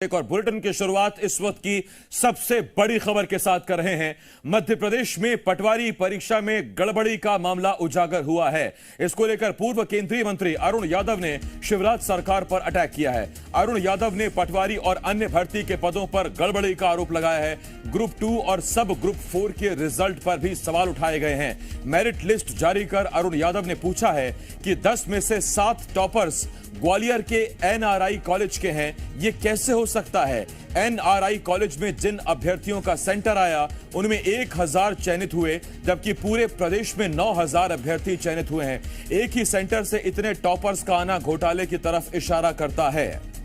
एक और बुलेटिन की शुरुआत इस वक्त की सबसे बड़ी खबर के साथ कर रहे हैं। मध्य प्रदेश में पटवारी परीक्षा में गड़बड़ी का मामला उजागर हुआ है। इसको लेकर पूर्व केंद्रीय मंत्री अरुण यादव ने शिवराज सरकार पर अटैक किया है। अरुण यादव ने पटवारी और अन्य भर्ती के पदों पर गड़बड़ी का आरोप लगाया है। ग्रुप 2 और सब ग्रुप 4 के रिजल्ट पर भी सवाल उठाए गए हैं। मेरिट लिस्ट जारी कर अरुण यादव ने पूछा है कि 10 में से 7 टॉपर्स ग्वालियर के एनआरआई कॉलेज के हैं, ये कैसे हो सकता है? एनआरआई कॉलेज में जिन अभ्यर्थियों का सेंटर आया उनमें 1000 चयनित हुए, जबकि पूरे प्रदेश में 9000 अभ्यर्थी चयनित हुए हैं। एक ही सेंटर से इतने टॉपर्स का आना घोटाले की तरफ इशारा करता है।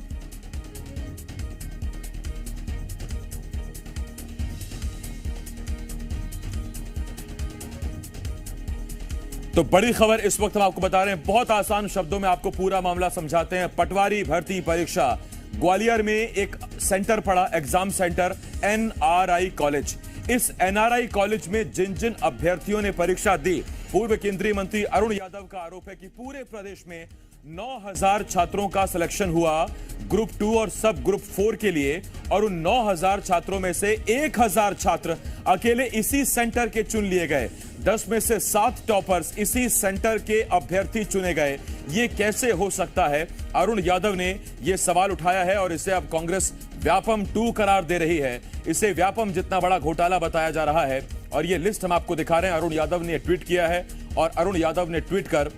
तो बड़ी खबर इस वक्त हम आपको बता रहे हैं, बहुत आसान शब्दों में आपको पूरा मामला समझाते हैं। पटवारी भर्ती परीक्षा ग्वालियर में एक सेंटर पड़ा, एग्जाम सेंटर एनआरआई कॉलेज। इस एनआरआई कॉलेज में जिन जिन अभ्यर्थियों ने परीक्षा दी, पूर्व केंद्रीय मंत्री अरुण यादव का आरोप है कि पूरे प्रदेश में 9000 छात्रों का सिलेक्शन हुआ ग्रुप 2 और सब ग्रुप 4 के लिए, और उन 9000 छात्रों में से 1000 छात्र अकेले इसी सेंटर के चुन लिए गए। 10 में से 7 टॉपर्स इसी सेंटर के अभ्यर्थी चुने गए। ये कैसे हो सकता है? अरुण यादव ने यह सवाल उठाया है और इसे अब कांग्रेस व्यापम 2 करार दे रही है। इसे व्यापम जितना बड़ा घोटाला बताया जा रहा है। और यह लिस्ट हम आपको दिखा रहे हैं। अरुण यादव ने ट्वीट किया है और अरुण यादव ने ट्वीट कर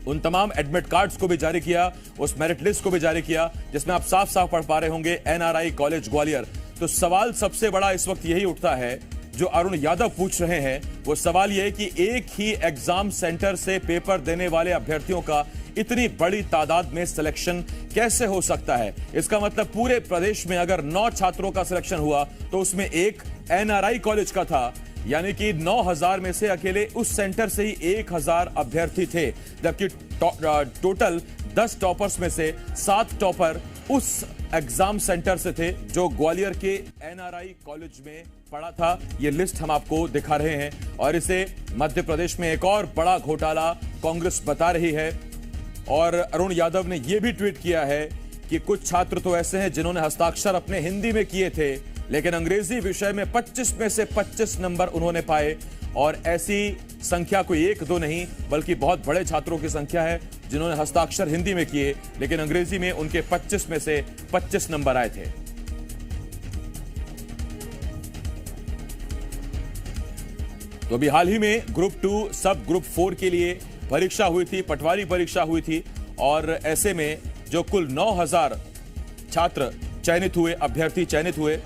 उन तमाम एडमिट कार्ड्स को भी जारी किया, उस मेरिट लिस्ट को भी जारी किया, जिसमें आप साफ साफ पढ़ पा रहे होंगे एनआरआई कॉलेज ग्वालियर। तो सवाल सबसे बड़ा इस वक्त यही उठता है जो अरुण यादव पूछ रहे हैं। वो सवाल यह है कि एक ही एग्जाम सेंटर से पेपर देने वाले अभ्यर्थियों का इतनी बड़ी तादाद में सिलेक्शन कैसे हो सकता है? इसका मतलब पूरे प्रदेश में अगर 9 छात्रों का सिलेक्शन हुआ तो उसमें एक एनआरआई कॉलेज का था, यानी कि 9000 में से अकेले उस सेंटर से ही 1000 अभ्यर्थी थे, जबकि टोटल 10 टॉपर्स में से 7 टॉपर उस एग्जाम सेंटर से थे जो ग्वालियर के एनआरआई कॉलेज में पड़ा था। यह लिस्ट हम आपको दिखा रहे हैं और इसे मध्य प्रदेश में एक और बड़ा घोटाला कांग्रेस बता रही है। और अरुण यादव ने यह भी ट्वीट किया है कि कुछ छात्र तो ऐसे हैं जिन्होंने हस्ताक्षर अपने हिंदी में किए थे, लेकिन अंग्रेजी विषय में 25 में से 25 नंबर उन्होंने पाए। और ऐसी संख्या कोई 1-2 नहीं बल्कि बहुत बड़े छात्रों की संख्या है जिन्होंने हस्ताक्षर हिंदी में किए, लेकिन अंग्रेजी में उनके 25 में से 25 नंबर आए थे। तो अभी हाल ही में ग्रुप 2 सब ग्रुप 4 के लिए परीक्षा हुई थी, पटवारी परीक्षा हुई थी, और ऐसे में जो कुल 9000 छात्र चयनित हुए, अभ्यर्थी चयनित हुए,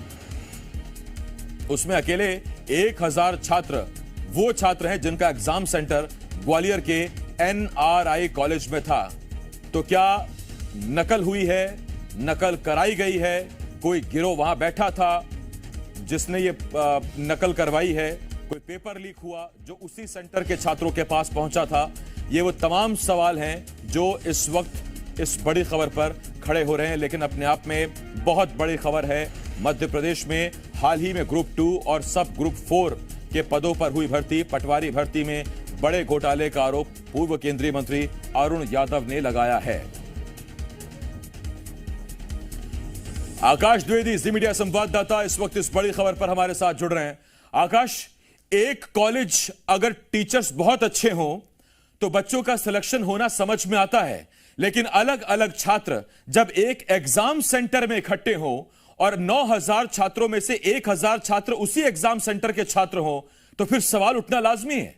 उसमें अकेले 1000 छात्र वो छात्र हैं जिनका एग्जाम सेंटर ग्वालियर के एनआरआई कॉलेज में था। तो क्या नकल हुई है, नकल कराई गई है? कोई गिरोह वहां बैठा था जिसने ये नकल करवाई है? कोई पेपर लीक हुआ जो उसी सेंटर के छात्रों के पास पहुंचा था? ये वो तमाम सवाल हैं जो इस वक्त इस बड़ी खबर पर खड़े हो रहे हैं। लेकिन अपने आप में बहुत बड़ी खबर है। मध्य प्रदेश में हाल ही में ग्रुप 2 और सब ग्रुप 4 के पदों पर हुई भर्ती, पटवारी भर्ती में बड़े घोटाले का आरोप पूर्व केंद्रीय मंत्री अरुण यादव ने लगाया है। आकाश द्विवेदी, जी मीडिया संवाददाता, इस वक्त इस बड़ी खबर पर हमारे साथ जुड़ रहे हैं। आकाश, एक कॉलेज अगर टीचर्स बहुत अच्छे हों तो बच्चों का सिलेक्शन होना समझ में आता है, लेकिन अलग अलग छात्र जब एक एग्जाम सेंटर में इकट्ठे हों और 9000 छात्रों में से 1000 छात्र उसी एग्जाम सेंटर के छात्र हों तो फिर सवाल उठना लाजमी है।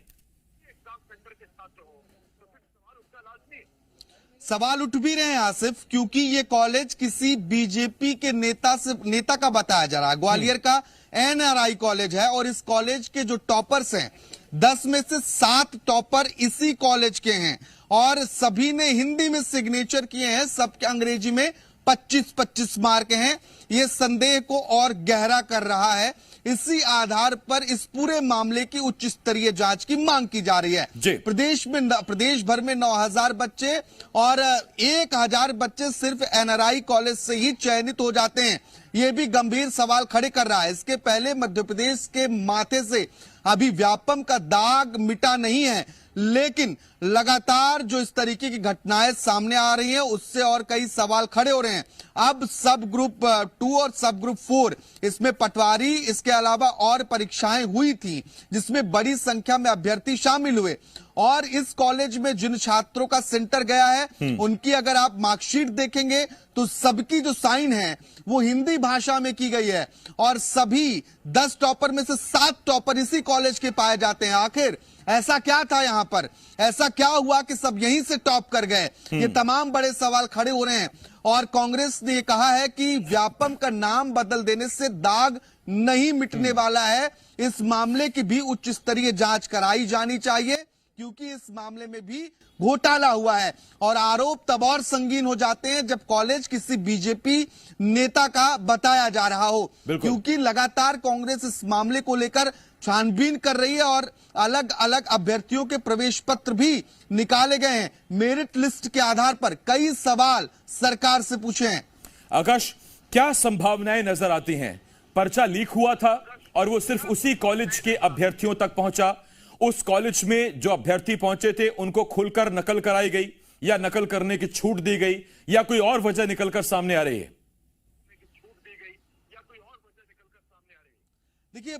सवाल उठ भी रहे हैं आसिफ, क्योंकि ये कॉलेज किसी बीजेपी के नेता का बताया जा रहा है। ग्वालियर का एनआरआई कॉलेज है और इस कॉलेज के जो टॉपर्स हैं, 10 में से 7 टॉपर इसी कॉलेज के हैं और सभी ने हिंदी में सिग्नेचर किए हैं, सबके अंग्रेजी में 25-25 मार्क हैं। यह संदेह को और गहरा कर रहा है। इसी आधार पर इस पूरे मामले की उच्च स्तरीय जांच की मांग की जा रही है। प्रदेश भर में 9000 बच्चे और 1000 बच्चे सिर्फ एनआरआई कॉलेज से ही चयनित हो जाते हैं। यह भी गंभीर सवाल खड़े कर रहा है। इसके पहले मध्य प्रदेश के माथे से अभी व्यापम का दाग मिटा नहीं है। लेकिन लगातार जो इस तरीके की घटनाएं सामने आ रही हैं उससे और कई सवाल खड़े हो रहे हैं। अब सब ग्रुप 2 और सब ग्रुप 4 इसमें पटवारी, इसके अलावा और परीक्षाएं हुई थी जिसमें बड़ी संख्या में अभ्यर्थी शामिल हुए और इस कॉलेज में जिन छात्रों का सेंटर गया है उनकी अगर आप मार्कशीट देखेंगे तो सबकी जो साइन है वो हिंदी भाषा में की गई है और सभी 10 टॉपर में से 7 टॉपर इसी कॉलेज के पाए जाते हैं। आखिर ऐसा क्या था यहां पर, ऐसा क्या हुआ कि सब यहीं से टॉप कर गए? ये तमाम बड़े सवाल खड़े हो रहे हैं और कांग्रेस ने ये कहा है कि व्यापम का नाम बदल देने से दाग नहीं मिटने वाला है। इस मामले की भी उच्च स्तरीय जांच कराई जानी चाहिए क्योंकि इस मामले में भी घोटाला हुआ है और आरोप तब और संगीन हो जाते हैं जब कॉलेज किसी बीजेपी नेता का बताया जा रहा हो, क्योंकि लगातार कांग्रेस इस मामले को लेकर छानबीन कर रही है और अलग अलग अभ्यर्थियों के प्रवेश पत्र भी निकाले गए हैं। मेरिट लिस्ट के आधार पर कई सवाल सरकार से पूछे हैं। आकाश, क्या संभावनाएं नजर आती हैं? पर्चा लीक हुआ था और वो सिर्फ उसी कॉलेज के अभ्यर्थियों तक पहुंचा। उस कॉलेज में जो अभ्यर्थी पहुंचे थे उनको खुलकर नकल कराई गई या नकल करने की छूट दी गई या कोई और वजह निकलकर सामने आ रही है? देखिए